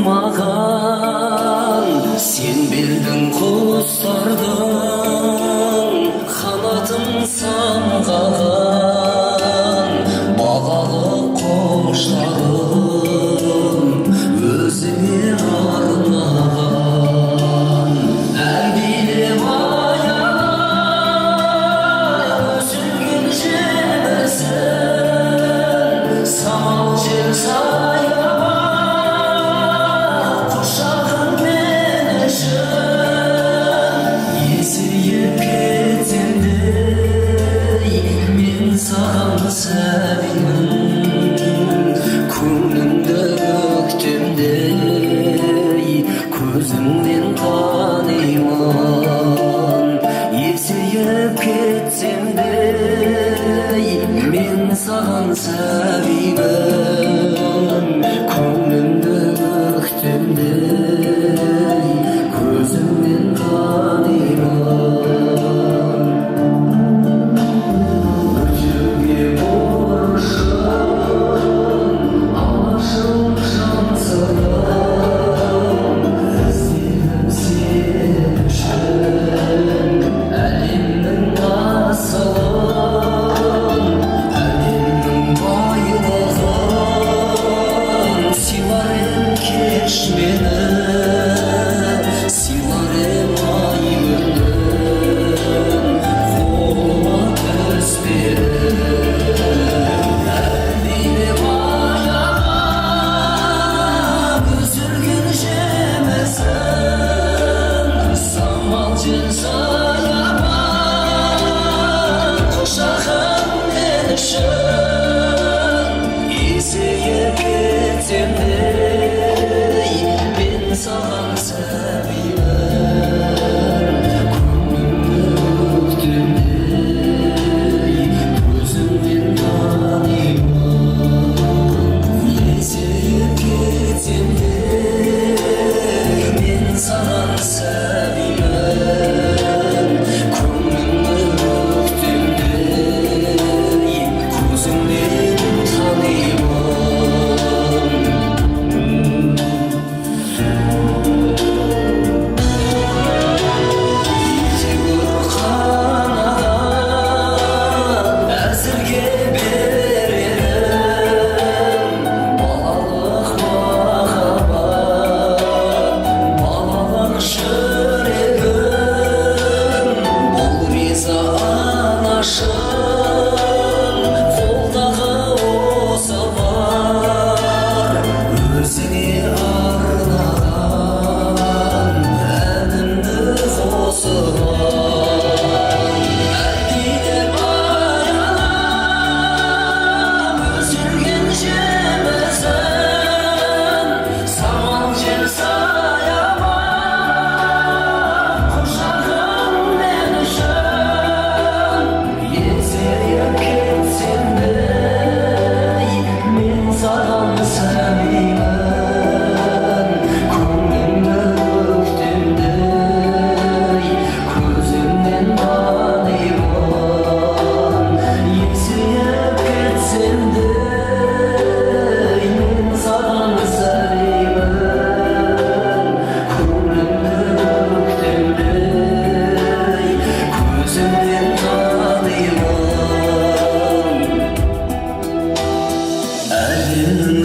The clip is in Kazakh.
маған, сен бердің құстардың қанатын самғаған, бағалы құштарым өзіңе арнаған. Әмбилеп аяған үзілген жемісін, самал жел саябақ құшағың мен үшін. Есейіп кетсем де мен саған сәбимін, көңілімді көктемдей көзіңнен танимын. Есейіп кетсем де мен саған сәбимін, көңілімді көктемдей көзіңнен танимын. Өтуге борышым, алашым жансырым, іздедім сен үшін әлемнің асылын, әлемнің байлығын. Сыйлар ем кеш мені, сыйлар ем ай күнім, қолыма төспедім. Әмбилеп аяған үзілген жемісін, самал жел саябақ құшағың мен үшін. Есейіп кетсем де мен саған сәбимін, көктемдей көзіңнен танимын. Есейіп кетсем де мен саған сәбимін, көңілімді көктемдей көзіңнен танимын. Әзірге берерім балалық махаббат, балалық жүрегім, бұл риза анашым, қолдағы осы бар өзіңе арнаған әнімді қосып. Әмбилеп аяған үзілген жемісін, самал жел саябақ құшағың мен үшін. Есейіп кетсем де мен саған сәбимін, көңілімді көктемдей көзіңнен танимын. Есейіп кетсем де мен саған сәбимін, көңілімді көктемдей көзіңнен танимын. Әлемнің